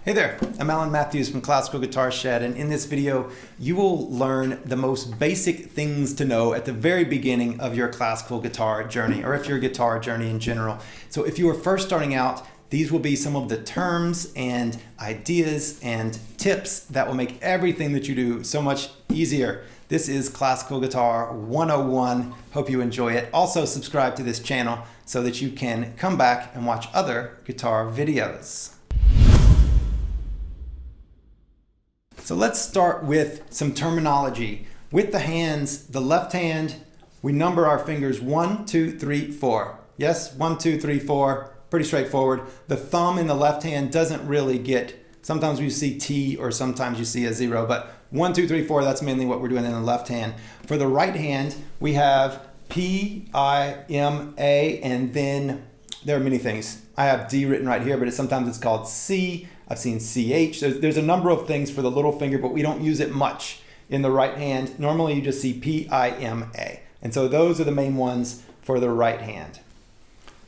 Hey there, I'm Alan Matthews from Classical Guitar Shed, and in this video you will learn the most basic things to know at the very beginning of your classical guitar journey, or if your guitar journey in general. So if you are first starting out, these will be some of the terms and ideas and tips that will make everything that you do so much easier. This is Classical Guitar 101. Hope you enjoy it. Also subscribe to this channel so that you can come back and watch other guitar videos. So let's start with some terminology. With the hands, the left hand, we number our fingers 1, 2, 3, 4. Yes, 1, 2, 3, 4, pretty straightforward. The thumb in the left hand doesn't really get, sometimes you see T or sometimes you see a 0, but 1, 2, 3, 4, that's mainly what we're doing in the left hand. For the right hand, we have P, I, M, A, and then there are many things. I have D written right here, but sometimes it's called C. I've seen CH. There's a number of things for the little finger, but we don't use it much in the right hand. Normally you just see P, I, M, A. And so those are the main ones for the right hand.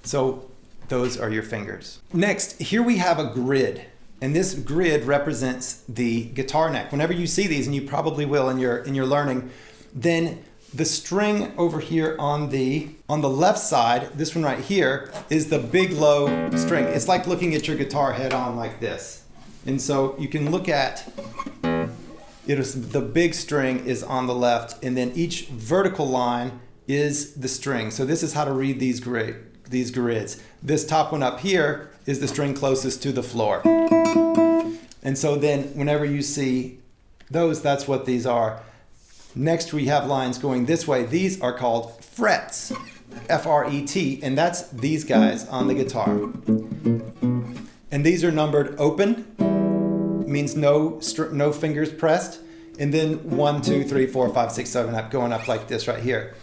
So those are your fingers. Next, here we have a grid. And this grid represents the guitar neck. Whenever you see these, and you probably will in your learning, then the string over here on the left side, this one right here, is the big low string. It's like looking at your guitar head on like this. And so you can look at the big string is on the left, and then each vertical line is the string. So this is how to read these grids. This top one up here is the string closest to the floor. And so then whenever you see those, that's what these are. Next, we have lines going this way. These are called frets, F-R-E-T, and that's these guys on the guitar. And these are numbered open, means no fingers pressed, and then 1, 2, 3, 4, 5, 6, 7, up, going up like this right here.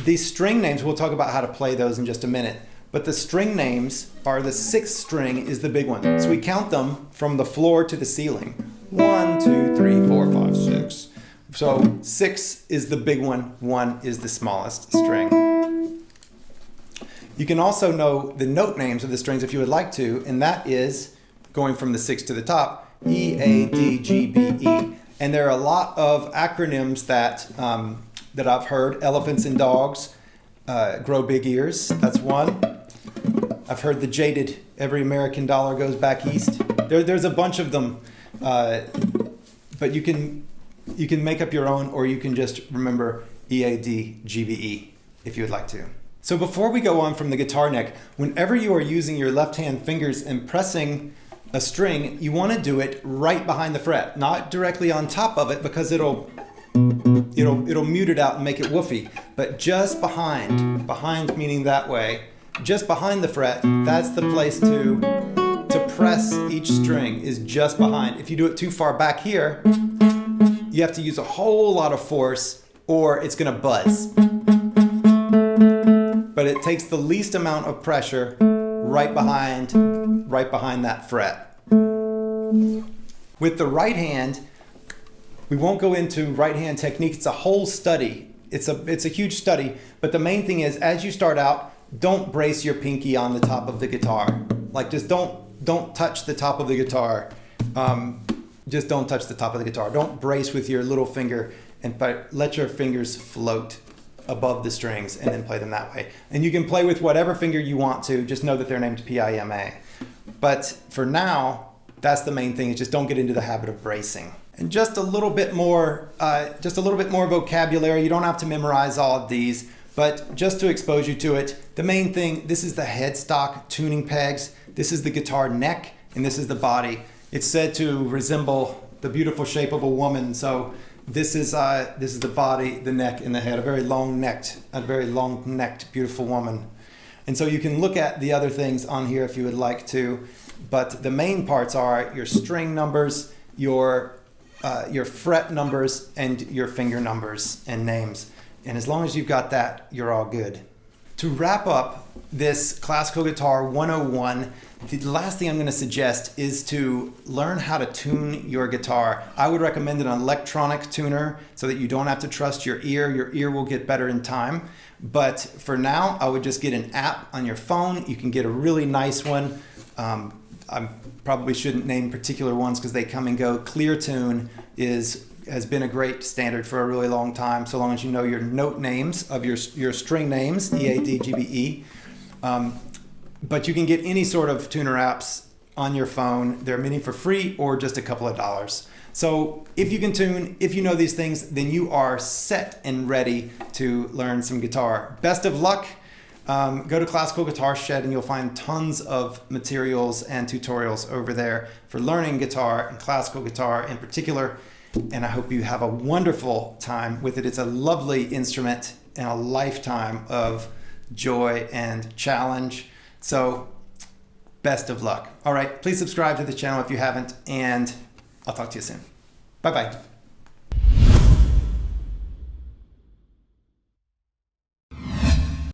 These string names, we'll talk about how to play those in just a minute, but the string names are the 6th string is the big one. So we count them from the floor to the ceiling. 1, 2, 3, 4, 5, 6. So 6 is the big one, 1 is the smallest string. You can also know the note names of the strings if you would like to, and that is going from the 6 to the top, E, A, D, G, B, E. And there are a lot of acronyms that I've heard. Elephants and dogs grow big ears, that's one. I've heard the jaded, every American dollar goes back east. There's a bunch of them, but you can make up your own, or you can just remember E, A, D, G, B, E if you would like to. So before we go on from the guitar neck, whenever you are using your left hand fingers and pressing a string, you want to do it right behind the fret, not directly on top of it, because it'll mute it out and make it woofy, but just behind meaning that way, just behind the fret. That's the place to press each string, is just behind. If you do it too far back here, you have to use a whole lot of force or it's going to buzz. But it takes the least amount of pressure right behind that fret. With the right hand, we won't go into right hand technique. It's a whole study. It's a huge study, but the main thing is, as you start out, don't brace your pinky on the top of the guitar. Like, just don't touch the top of the guitar. Just don't touch the top of the guitar. Don't brace with your little finger, but let your fingers float above the strings and then play them that way. And you can play with whatever finger you want to, just know that they're named P-I-M-A. But for now, that's the main thing, is just don't get into the habit of bracing. And just a little bit more vocabulary. You don't have to memorize all of these, but just to expose you to it, the main thing, this is the headstock tuning pegs, this is the guitar neck, and this is the body. It's said to resemble the beautiful shape of a woman. So this is the body, the neck, and the head. A very long-necked, beautiful woman. And so you can look at the other things on here if you would like to. But the main parts are your string numbers, your fret numbers, and your finger numbers and names. And as long as you've got that, you're all good. To wrap up this Classical Guitar 101, the last thing I'm going to suggest is to learn how to tune your guitar. I would recommend an electronic tuner so that you don't have to trust your ear. Your ear will get better in time. But for now, I would just get an app on your phone. You can get a really nice one. I probably shouldn't name particular ones because they come and go. Clear tune has been a great standard for a really long time, so long as you know your note names of your string names, E, A, D, G, B, E. But you can get any sort of tuner apps on your phone. There are many for free or just a couple of dollars. So if you can tune, if you know these things, then you are set and ready to learn some guitar. Best of luck. Go to Classical Guitar Shed and you'll find tons of materials and tutorials over there for learning guitar and classical guitar in particular. And I hope you have a wonderful time with it. It's a lovely instrument and a lifetime of joy and challenge. So best of luck. All right, please subscribe to the channel if you haven't, and I'll talk to you soon. Bye-bye.